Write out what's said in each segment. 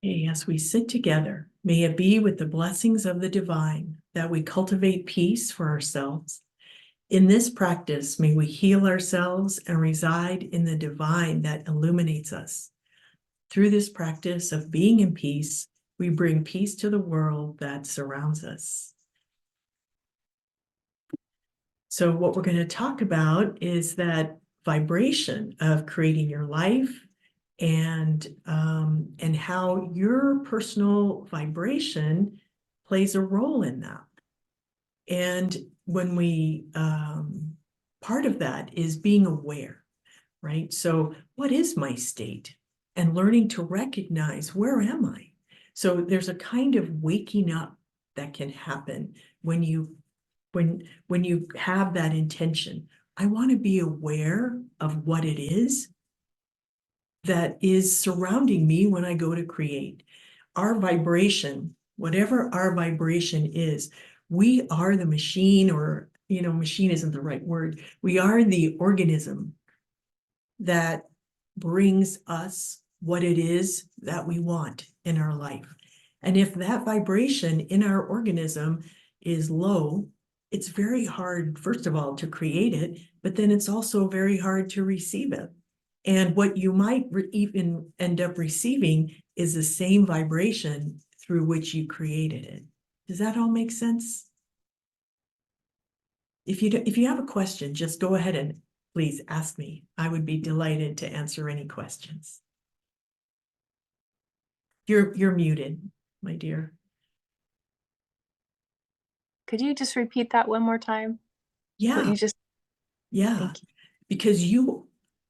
Okay, as we sit together, may it be with the blessings of the divine that we cultivate peace for ourselves. In this practice, may we heal ourselves and reside in the divine that illuminates us. Through this practice of being in peace, we bring peace to the world that surrounds us. So what we're going to talk about is that vibration of creating your life and how your personal vibration plays a role in that. And when we part of that is being aware, right? So what is my state? And learning to recognize, where am I? So there's a kind of waking up that can happen when you have that intention. I want to be aware of what it is that is surrounding me when I go to create. Our vibration, whatever our vibration is, we are the machine, or, machine isn't the right word. We are the organism that brings us what it is that we want in our life. And if that vibration in our organism is low, it's very hard, first of all, to create it, but then it's also very hard to receive it. And what you might even end up receiving is the same vibration through which you created it. Does that all make sense? If you have a question, just go ahead and please ask me. I would be delighted to answer any questions. You're muted, my dear. Could you just repeat that one more time? Yeah. What you just... Yeah. Thank you. Because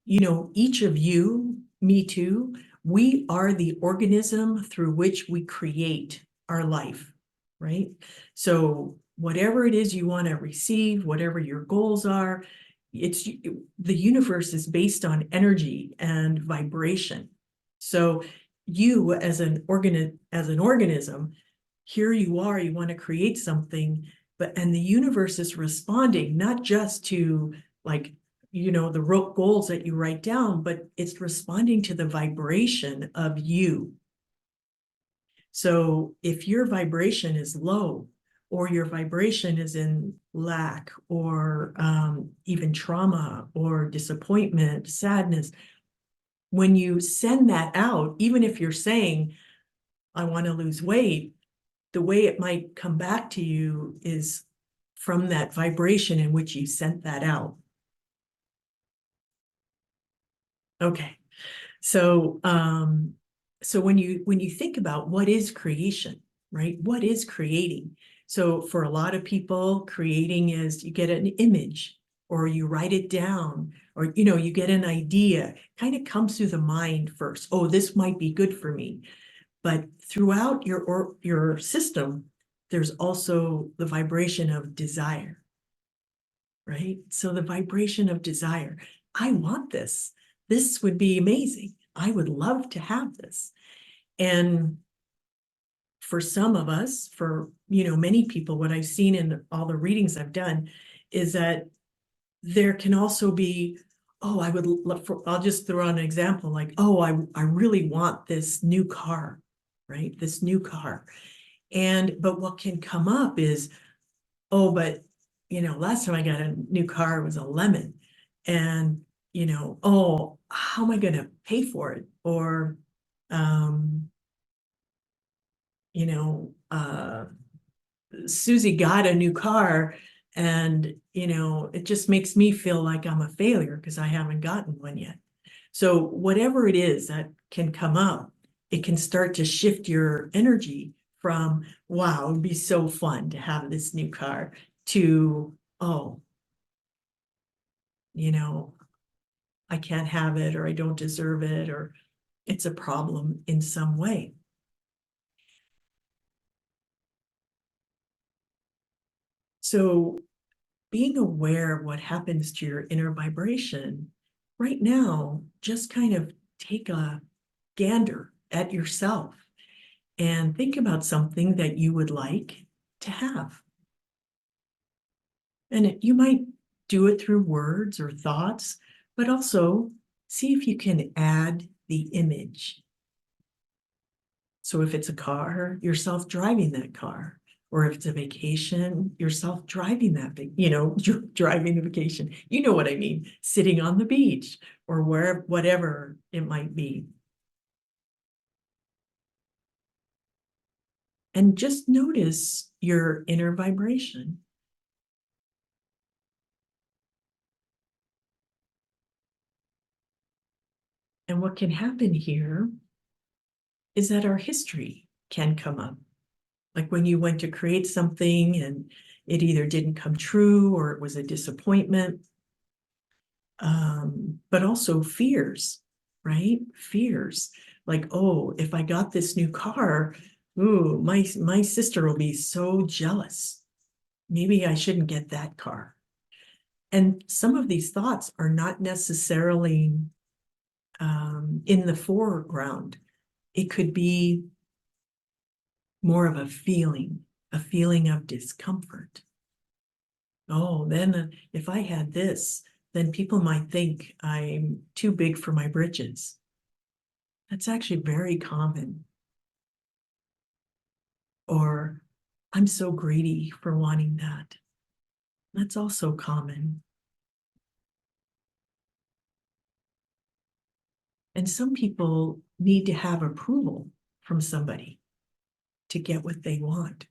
each of you, me too, we are the organism through which we create our life, right? So whatever it is you want to receive, whatever your goals are, the universe is based on energy and vibration. So you as an organism, here you are, you want to create something, and the universe is responding not just to the goals that you write down, but it's responding to the vibration of you. So if your vibration is low, or your vibration is in lack, or even trauma, or disappointment, sadness, when you send that out, even if you're saying, I want to lose weight, the way it might come back to you is from that vibration in which you sent that out. Okay. So when you think about what is creation, right? What is creating? So for a lot of people, creating is you get an image, or you write it down, or you get an idea, kind of comes through the mind first. Oh, this might be good for me. But throughout your system, there's also the vibration of desire, right? So the vibration of desire, I want this. This would be amazing. I would love to have this. And for some of us, for many people, what I've seen in all the readings I've done is that there can also be, oh, I would love for, I'll just throw out an example, like, oh, I really want this new car, right? This new car. But what can come up is, oh, but last time I got a new car, it was a lemon. And oh, how am I going to pay for it? Or Susie got a new car, and it just makes me feel like I'm a failure because I haven't gotten one yet. So whatever it is that can come up, it can start to shift your energy from, wow, it would be so fun to have this new car, to, oh, I can't have it, or I don't deserve it, or it's a problem in some way. So being aware of what happens to your inner vibration right now, just kind of take a gander at yourself and think about something that you would like to have. And you might do it through words or thoughts, but also see if you can add the image. So if it's a car, you're self-driving that car. Or if it's a vacation, you're self-driving that, driving the vacation. You know what I mean, sitting on the beach or whatever it might be. And just notice your inner vibration. And what can happen here is that our history can come up. Like when you went to create something and it either didn't come true or it was a disappointment. But also fears, right? Fears like, oh, if I got this new car, ooh, my sister will be so jealous. Maybe I shouldn't get that car. And some of these thoughts are not necessarily in the foreground. It could be more of a feeling of discomfort. Oh, then if I had this, then people might think I'm too big for my britches. That's actually very common. Or I'm so greedy for wanting that. That's also common. And some people need to have approval from somebody to get what they want.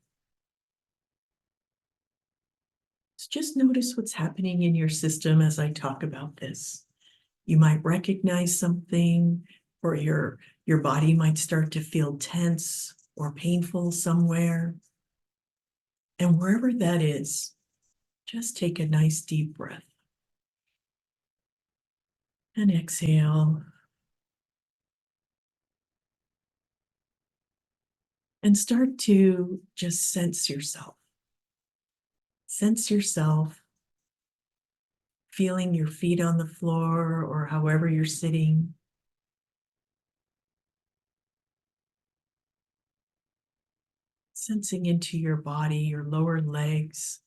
So just notice what's happening in your system as I talk about this. You might recognize something, or your body might start to feel tense or painful somewhere. And wherever that is, just take a nice deep breath. And exhale. And start to just sense yourself. Sense yourself feeling your feet on the floor or however you're sitting. Sensing into your body, your lower legs.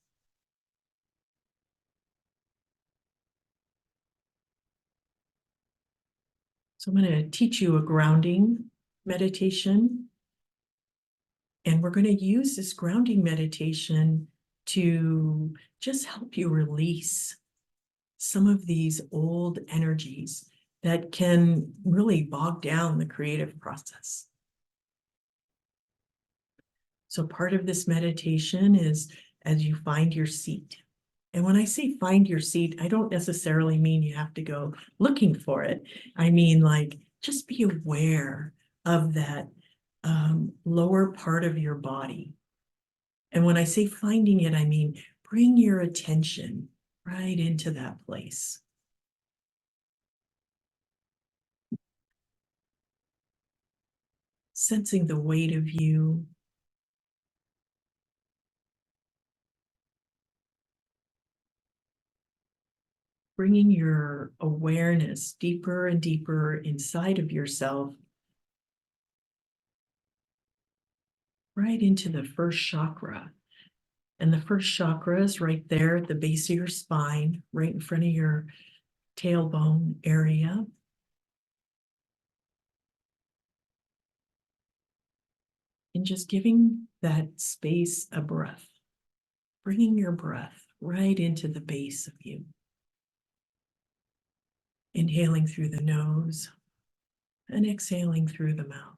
So I'm going to teach you a grounding meditation. And we're going to use this grounding meditation to just help you release some of these old energies that can really bog down the creative process. So part of this meditation is as you find your seat. And when I say find your seat, I don't necessarily mean you have to go looking for it. I mean, like, just be aware of that lower part of your body. And when I say finding it, I mean, bring your attention right into that place. Sensing the weight of you. Bringing your awareness deeper and deeper inside of yourself, right into the first chakra. And the first chakra is right there at the base of your spine, right in front of your tailbone area. And just giving that space a breath, bringing your breath right into the base of you. Inhaling through the nose and exhaling through the mouth.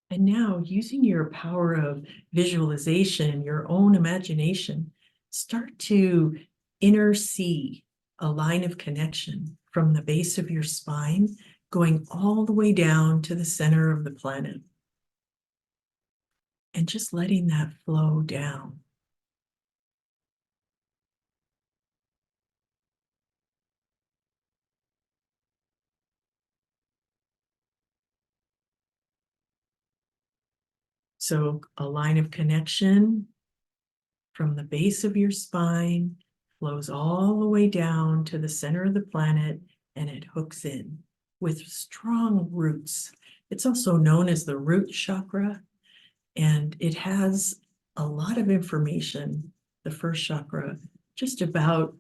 And now, using your power of visualization, your own imagination, start to inner see a line of connection from the base of your spine, going all the way down to the center of the planet. And just letting that flow down. So a line of connection from the base of your spine flows all the way down to the center of the planet, and it hooks in with strong roots. It's also known as the root chakra, and it has a lot of information, the first chakra, just about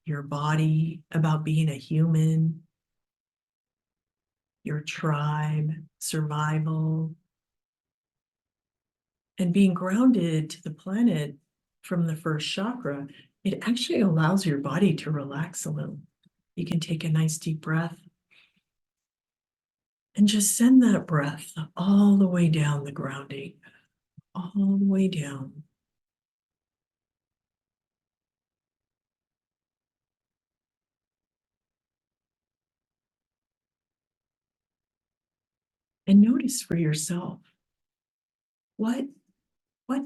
your body, about being a human, your tribe, survival, and being grounded to the planet from the first chakra, it actually allows your body to relax a little. You can take a nice deep breath and just send that breath all the way down the grounding, all the way down. And notice for yourself, what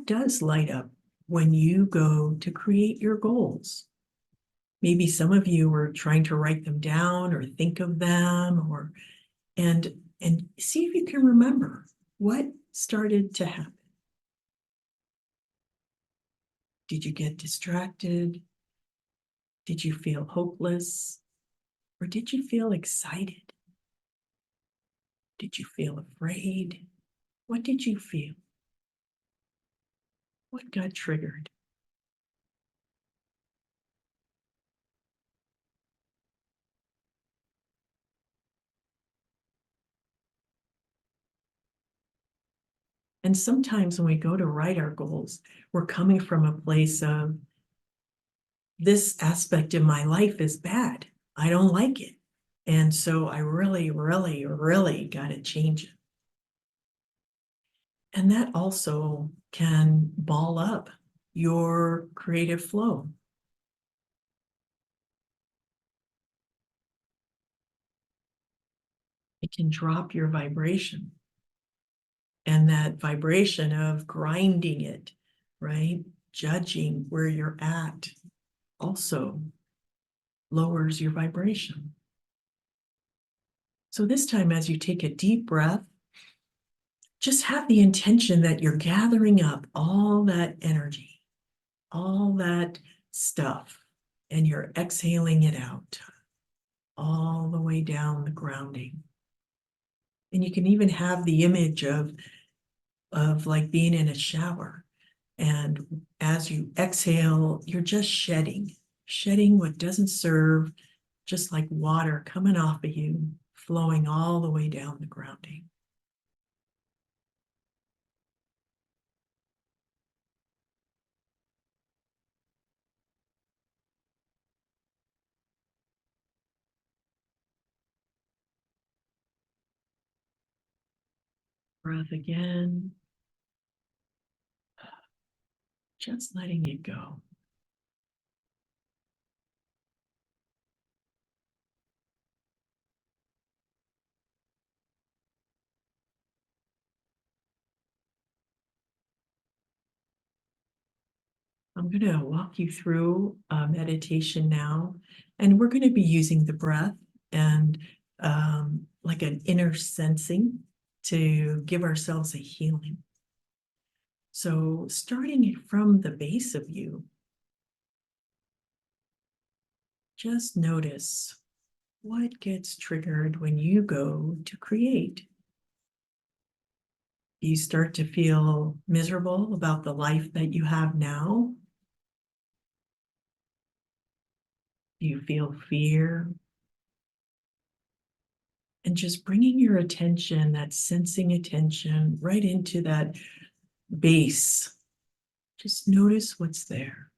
does light up when you go to create your goals? Maybe some of you are trying to write them down or think of them, or and see if you can remember what started to happen. Did you get distracted? Did you feel hopeless? Or did you feel excited? Did you feel afraid? What did you feel? What got triggered? And sometimes when we go to write our goals, we're coming from a place of, this aspect of my life is bad. I don't like it. And so I really, really, really got to change it. And that also can ball up your creative flow. It can drop your vibration. And that vibration of grinding it, right? Judging where you're at also lowers your vibration. So this time, as you take a deep breath, just have the intention that you're gathering up all that energy, all that stuff, and you're exhaling it out all the way down the grounding. And you can even have the image of like being in a shower. And as you exhale, you're just shedding what doesn't serve, just like water coming off of you, flowing all the way down the grounding. Breath again, just letting it go. I'm going to walk you through a meditation now, and we're going to be using the breath and like an inner sensing to give ourselves a healing. So starting from the base of you, just notice what gets triggered when you go to create. You start to feel miserable about the life that you have now. You feel fear. And just bringing your attention, that sensing attention, right into that base. Just notice what's there.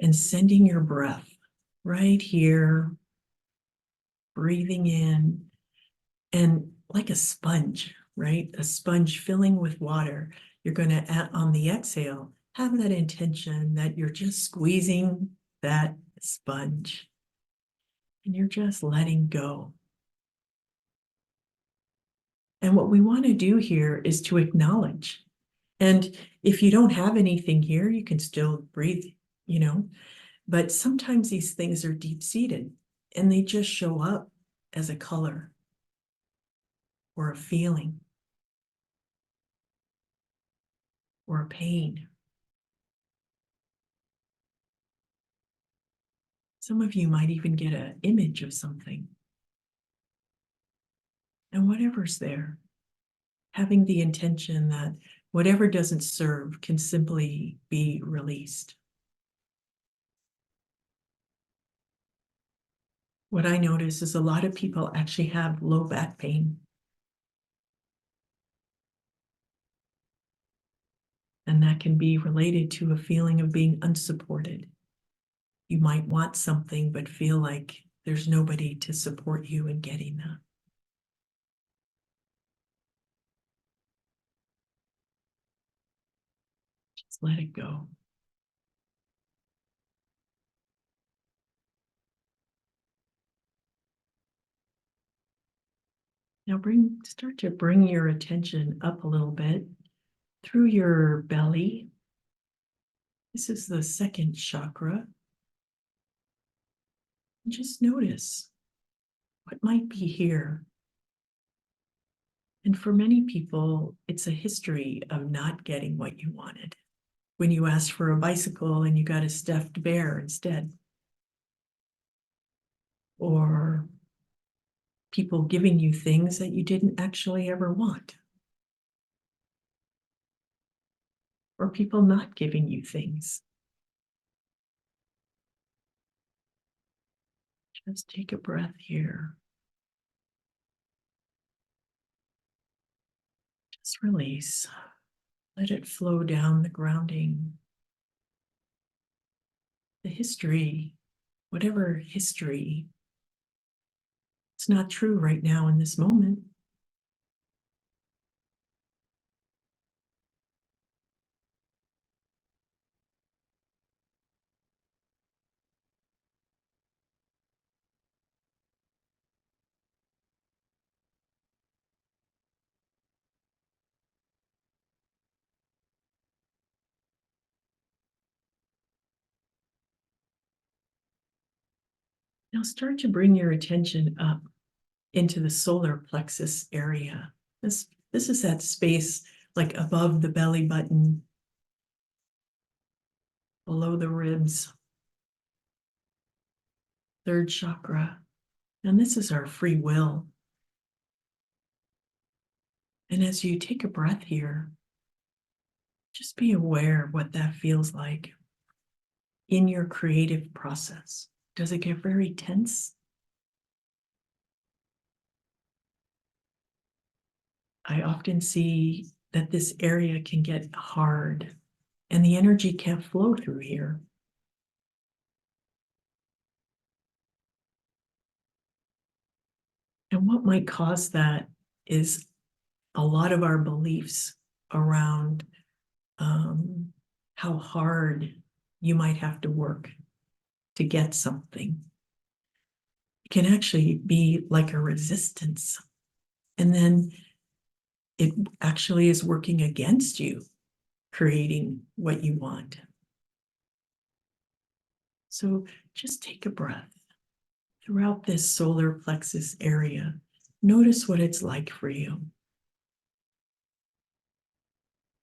And sending your breath right here, breathing in, and like a sponge, right? A sponge filling with water. You're going to, on the exhale, have that intention that you're just squeezing that sponge and you're just letting go. And what we want to do here is to acknowledge. And if you don't have anything here, you can still breathe, you know, but sometimes these things are deep-seated and they just show up as a color or a feeling or a pain. Some of you might even get an image of something. And whatever's there, having the intention that whatever doesn't serve can simply be released. What I notice is a lot of people actually have low back pain. And that can be related to a feeling of being unsupported. You might want something, but feel like there's nobody to support you in getting that. Just let it go. Now start to bring your attention up a little bit through your belly. This is the second chakra. And just notice what might be here. And for many people, it's a history of not getting what you wanted. When you asked for a bicycle and you got a stuffed bear instead. Or people giving you things that you didn't actually ever want. Or people not giving you things. Just take a breath here. Just release. Let it flow down the grounding. The history, whatever history, it's not true right now in this moment. Now start to bring your attention up into the solar plexus area. This is that space like above the belly button, below the ribs, third chakra. And this is our free will. And as you take a breath here, just be aware of what that feels like in your creative process. Does it get very tense? I often see that this area can get hard and the energy can't flow through here. And what might cause that is a lot of our beliefs around how hard you might have to work to get something. It can actually be like a resistance. And then it actually is working against you, creating what you want. So just take a breath throughout this solar plexus area. Notice what it's like for you.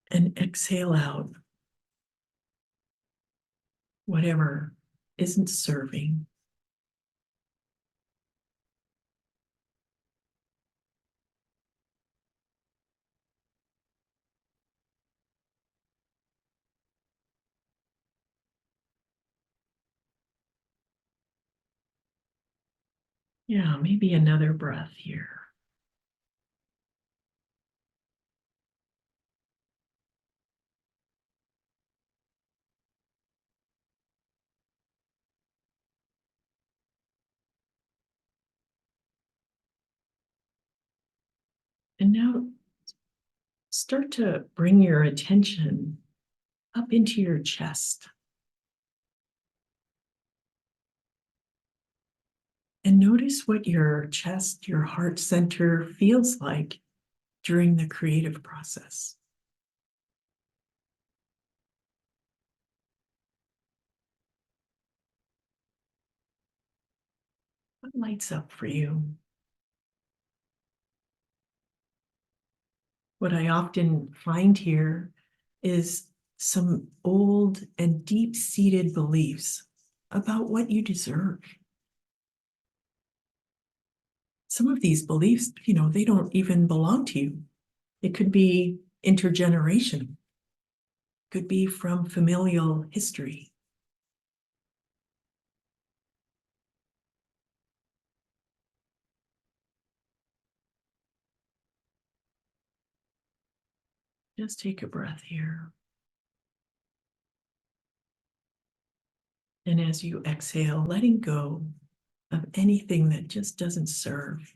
And exhale out whatever isn't serving. Yeah, maybe another breath here. And now start to bring your attention up into your chest. And notice what your chest, your heart center feels like during the creative process. What lights up for you? What I often find here is some old and deep-seated beliefs about what you deserve. Some of these beliefs, they don't even belong to you. It could be intergenerational, could be from familial history. Just take a breath here. And as you exhale, letting go of anything that just doesn't serve.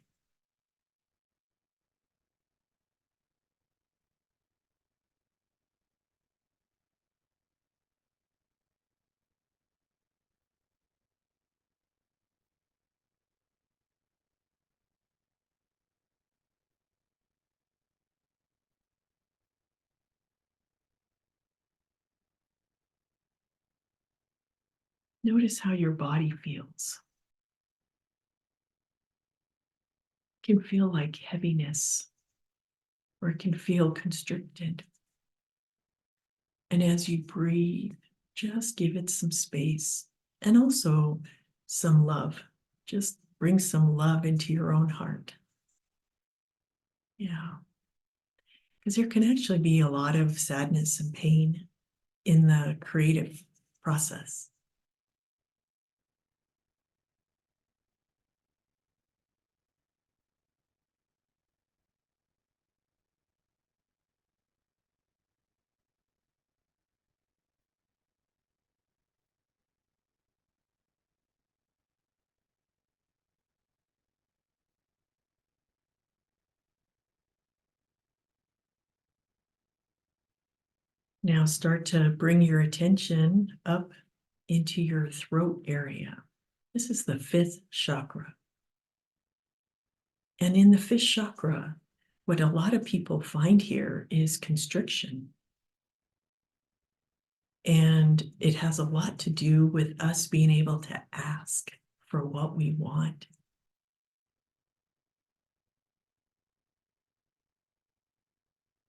Notice how your body feels. It can feel like heaviness, or it can feel constricted. And as you breathe, just give it some space and also some love. Just bring some love into your own heart. Yeah. Because there can actually be a lot of sadness and pain in the creative process. Now start to bring your attention up into your throat area. This is the fifth chakra. And in the fifth chakra, what a lot of people find here is constriction. And it has a lot to do with us being able to ask for what we want.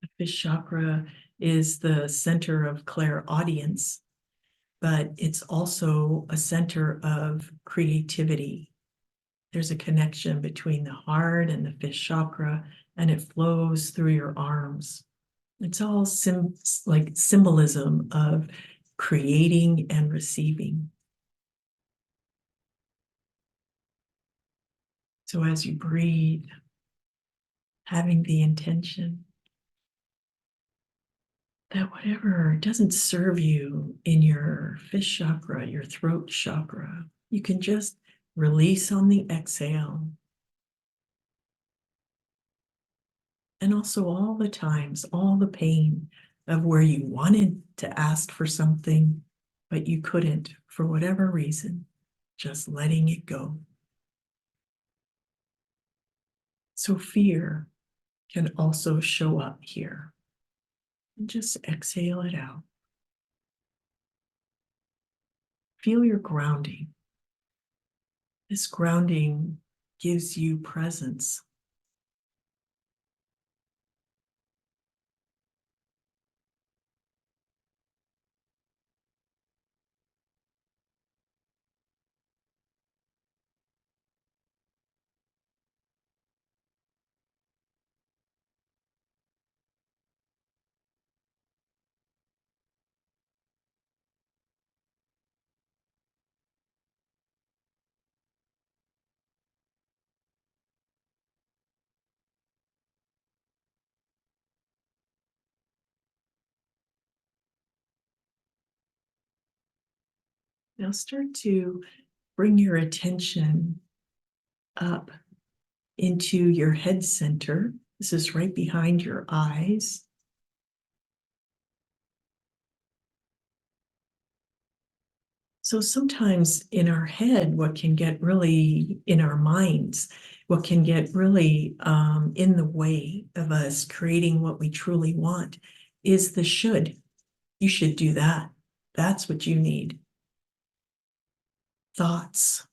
The fifth chakra is the center of clairaudience, but it's also a center of creativity. There's a connection between the heart and the fifth chakra, and it flows through your arms. It's all like symbolism of creating and receiving. So as you breathe, having the intention that whatever doesn't serve you in your fifth chakra, your throat chakra, you can just release on the exhale. And also all the times, all the pain of where you wanted to ask for something, but you couldn't for whatever reason, just letting it go. So fear can also show up here. And just exhale it out. Feel your grounding. This grounding gives you presence. Now start to bring your attention up into your head center. This is right behind your eyes. So sometimes in our head, what can get really in our minds, what can get really in the way of us creating what we truly want is the should. You should do that. That's what you need. Thoughts.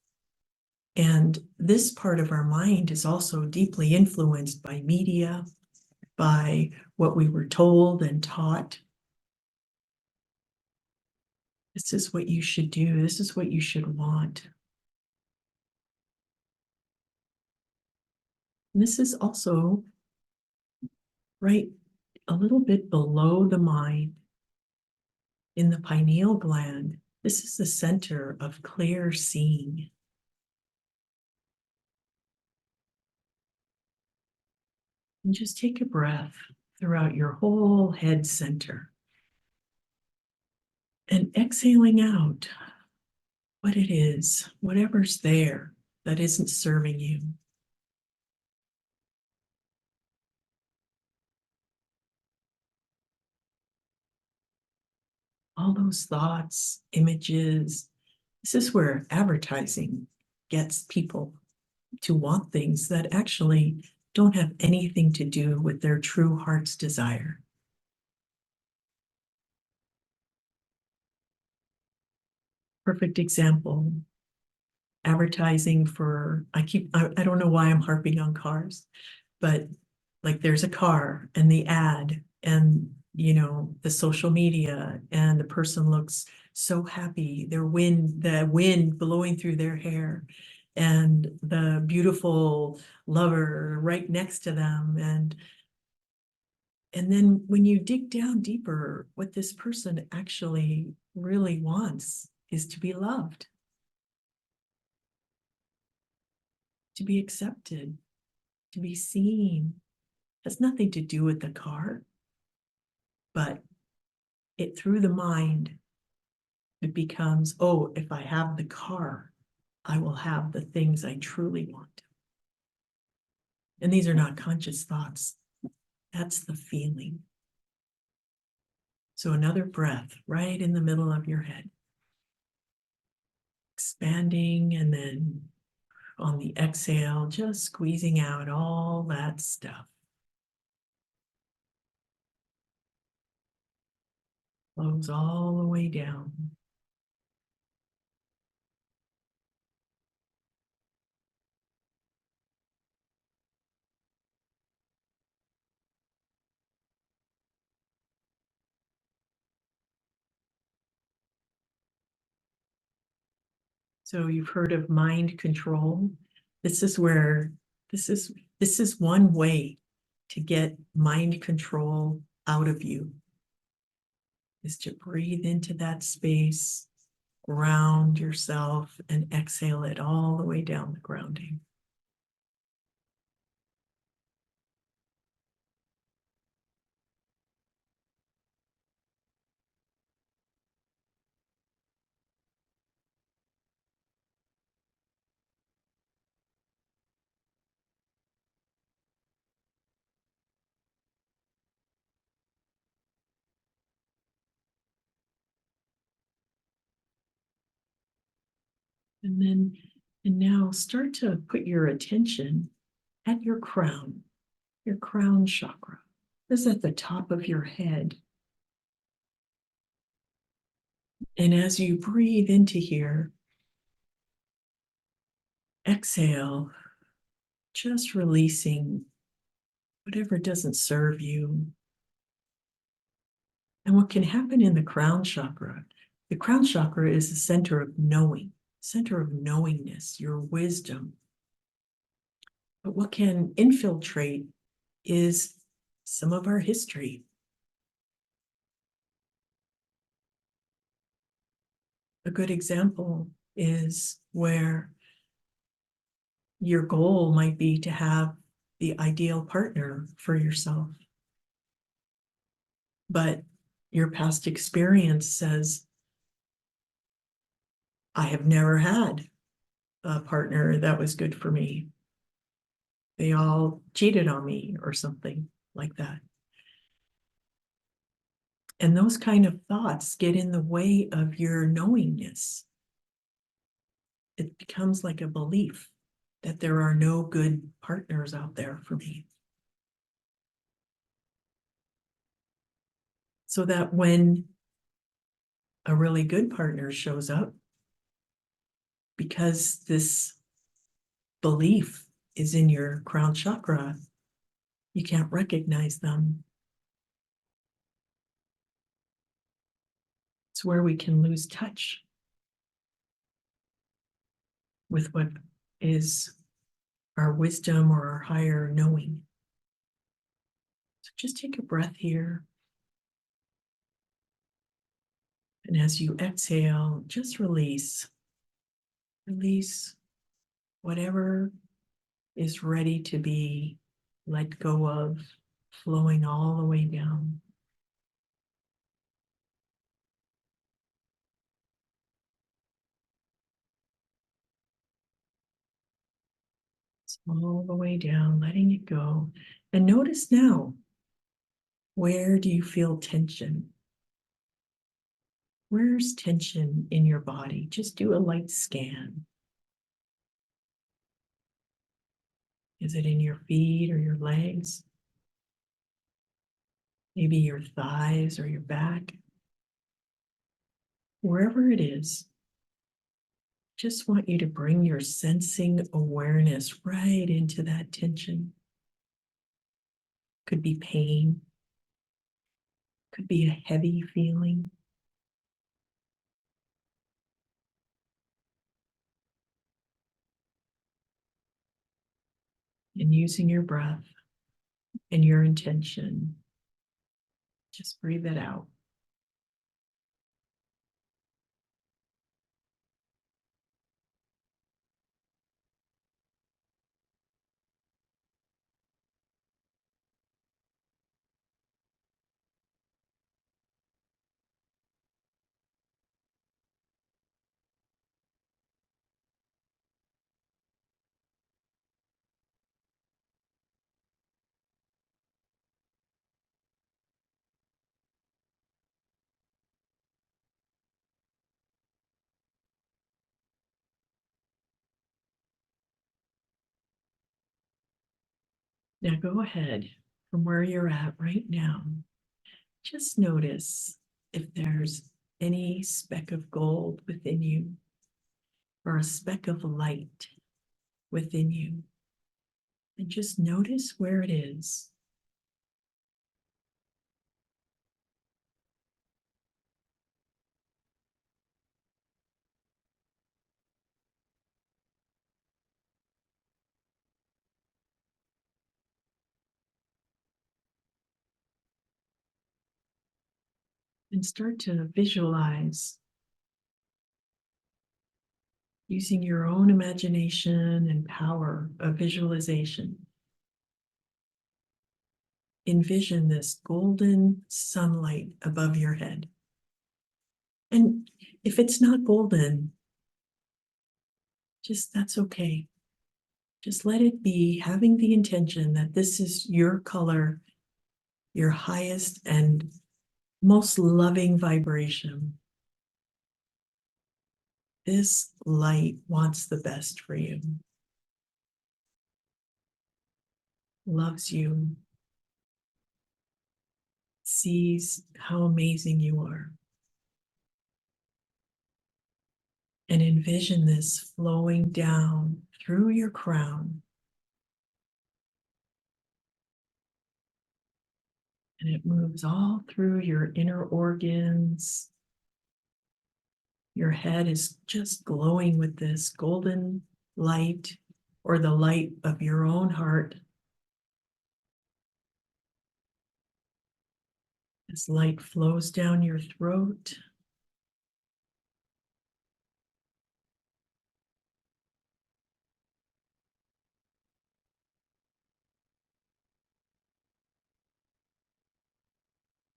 And this part of our mind is also deeply influenced by media, by what we were told and taught. This is what you should do. This is what you should want. And this is also right a little bit below the mind in the pineal gland. This is the center of clear seeing. And just take a breath throughout your whole head center. And exhaling out what it is, whatever's there that isn't serving you. All those thoughts, images. This is where advertising gets people to want things that actually don't have anything to do with their true heart's desire. Perfect example, advertising for, I don't know why I'm harping on cars, but like there's a car and the ad and the social media, and the person looks so happy, the wind blowing through their hair, and the beautiful lover right next to them. And then when you dig down deeper, what this person actually really wants is to be loved, to be accepted, to be seen. It has nothing to do with the car, but it through the mind, it becomes, oh, if I have the car, I will have the things I truly want. And these are not conscious thoughts. That's the feeling. So another breath right in the middle of your head, expanding, and then on the exhale, just squeezing out all that stuff. Flows all the way down. So you've heard of mind control. This is one way to get mind control out of you, is to breathe into that space, ground yourself, and exhale it all the way down the grounding. And now start to put your attention at your crown chakra. This is at the top of your head. And as you breathe into here, exhale, just releasing whatever doesn't serve you. And what can happen in the crown chakra is the center of knowing, center of knowingness, your wisdom. But what can infiltrate is some of our history. A good example is where your goal might be to have the ideal partner for yourself. But your past experience says, I have never had a partner that was good for me. They all cheated on me or something like that. And those kind of thoughts get in the way of your knowingness. It becomes like a belief that there are no good partners out there for me. So that when a really good partner shows up, because this belief is in your crown chakra, you can't recognize them. It's where we can lose touch with what is our wisdom or our higher knowing. So just take a breath here. And as you exhale, just release. Release whatever is ready to be let go of, flowing all the way down. All the way down, letting it go. And notice now, where do you feel tension? Where's tension in your body? Just do a light scan. Is it in your feet or your legs? Maybe your thighs or your back? Wherever it is, just want you to bring your sensing awareness right into that tension. Could be pain, could be a heavy feeling. And using your breath and your intention, just breathe it out. Now go ahead from where you're at right now. Just notice if there's any speck of gold within you or a speck of light within you. And just notice where it is. And start to visualize using your own imagination and power of visualization. Envision this golden sunlight above your head. And if it's not golden, just that's okay. Just let it be, having the intention that this is your color, your highest and most loving vibration. This light wants the best for you, loves you, sees how amazing you are. And envision this flowing down through your crown. And it moves all through your inner organs. Your head is just glowing with this golden light, or the light of your own heart. This light flows down your throat.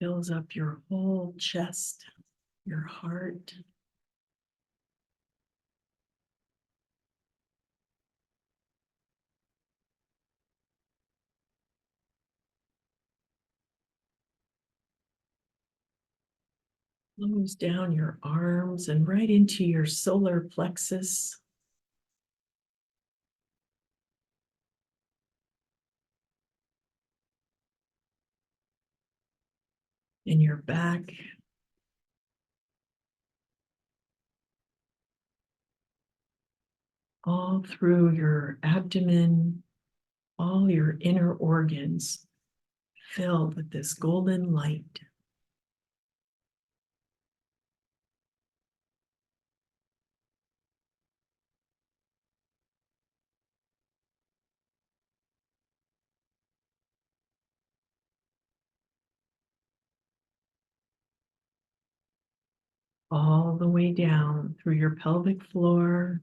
Fills up your whole chest, your heart. Flows down your arms and right into your solar plexus. In your back. All through your abdomen, all your inner organs filled with this golden light. All the way down through your pelvic floor,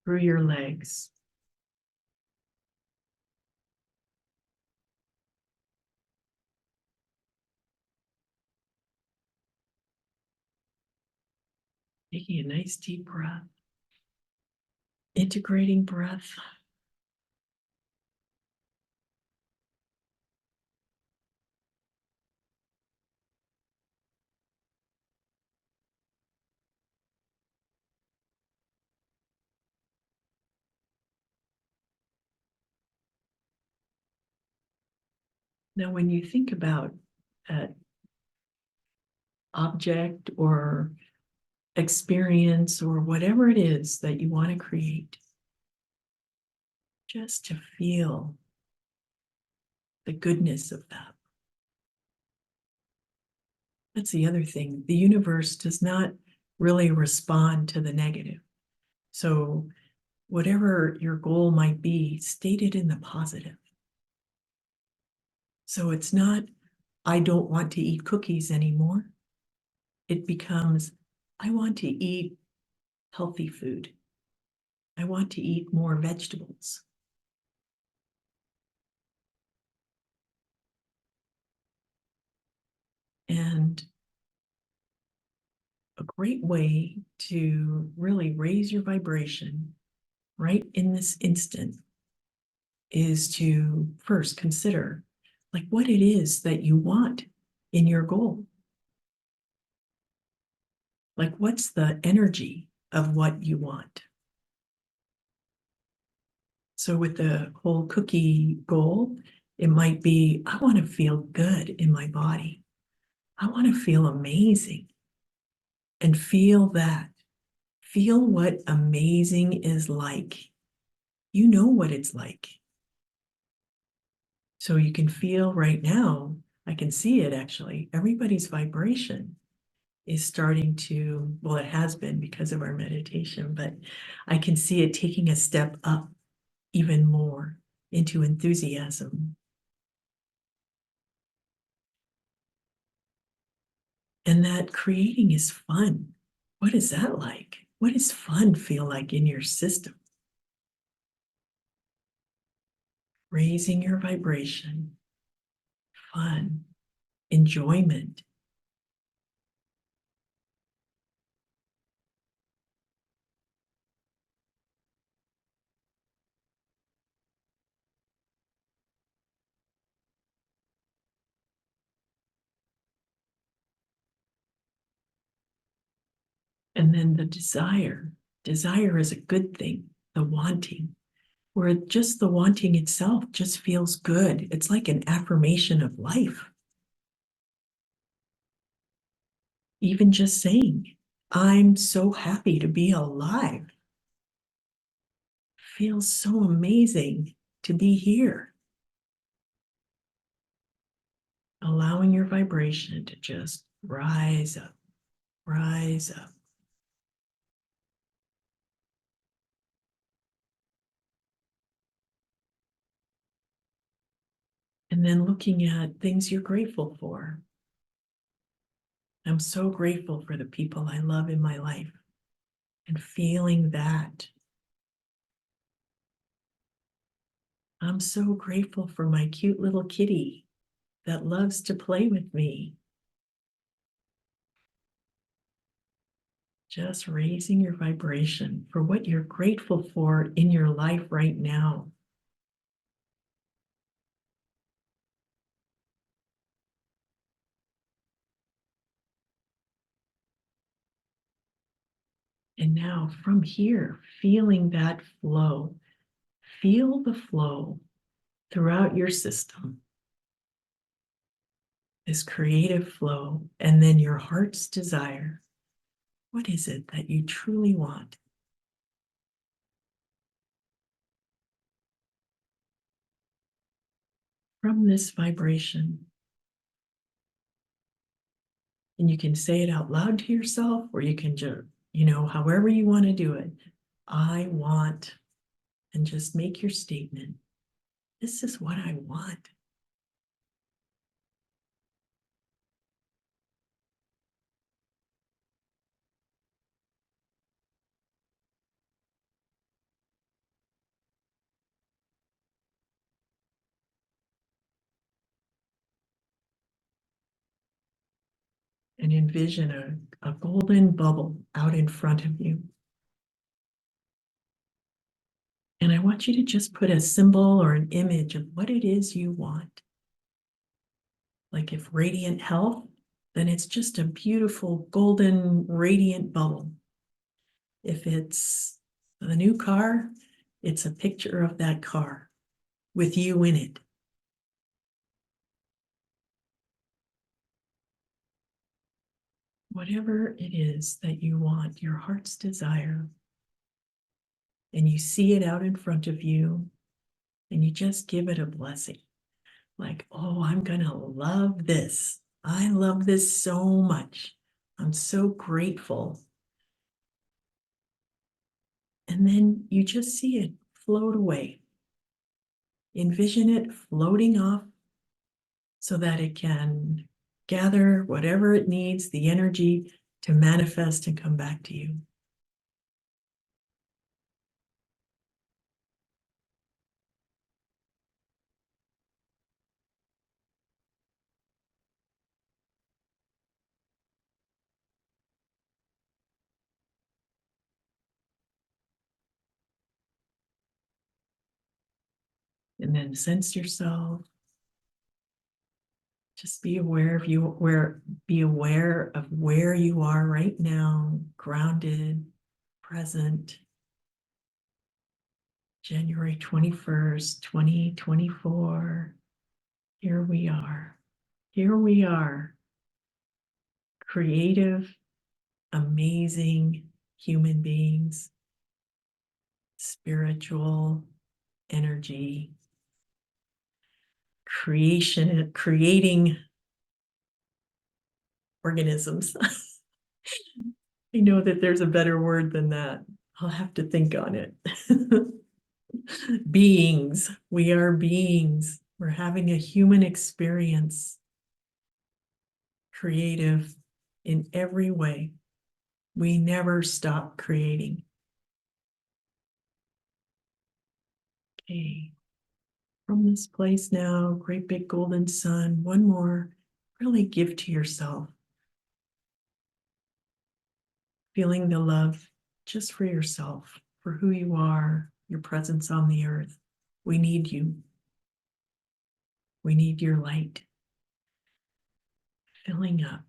through your legs. Taking a nice deep breath, integrating breath. Now, when you think about an object or experience or whatever it is that you want to create, just to feel the goodness of that. That's the other thing. The universe does not really respond to the negative. So, whatever your goal might be, state it in the positive. So, it's not, I don't want to eat cookies anymore. It becomes, I want to eat healthy food. I want to eat more vegetables. And a great way to really raise your vibration right in this instant is to first consider like what it is that you want in your goal. Like what's the energy of what you want? So with the whole cookie goal, it might be, I want to feel good in my body. I want to feel amazing and feel that. Feel what amazing is like. You know what it's like. So you can feel right now, I can see it actually, everybody's vibration is starting to, well, it has been because of our meditation, but I can see it taking a step up even more into enthusiasm. And that creating is fun. What is that like? What does fun feel like in your system? Raising your vibration, fun, enjoyment. And then the desire. Desire is a good thing, the wanting, where just the wanting itself just feels good. It's like an affirmation of life. Even just saying, I'm so happy to be alive, feels so amazing to be here. Allowing your vibration to just rise up, rise up. And then looking at things you're grateful for. I'm so grateful for the people I love in my life and feeling that. I'm so grateful for my cute little kitty that loves to play with me. Just raising your vibration for what you're grateful for in your life right now. And now from here, feeling that flow, feel the flow throughout your system, this creative flow, and then your heart's desire. What is it that you truly want? From this vibration. And you can say it out loud to yourself, or you can just, however you want to do it. I want, and just make your statement. This is what I want. and envision a golden bubble out in front of you. And I want you to just put a symbol or an image of what it is you want. Like if radiant health, then it's just a beautiful golden radiant bubble. If it's the new car, it's a picture of that car with you in it. Whatever it is that you want, your heart's desire, and you see it out in front of you, and you just give it a blessing. Like, oh, I'm gonna love this. I love this so much. I'm so grateful. And then you just see it float away. Envision it floating off so that it can gather whatever it needs, the energy to manifest and come back to you. And then sense yourself. Just be aware of be aware of where you are right now, grounded, present. January 21st, 2024. Here we are. Here we are. Creative, amazing human beings, spiritual energy, creating organisms. I know that there's a better word than that. I'll have to think on it. Beings. We are beings. We're having a human experience. Creative in every way. We never stop creating. Okay. From this place now, great big golden sun, one more, really give to yourself. Feeling the love just for yourself, for who you are, your presence on the earth. We need you. We need your light. Filling up.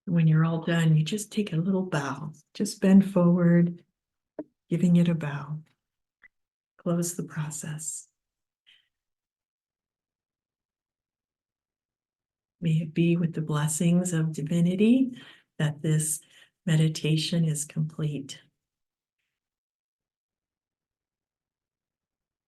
When you're all done, you just take a little bow. Just bend forward, giving it a bow. Close the process. May it be with the blessings of divinity that this meditation is complete.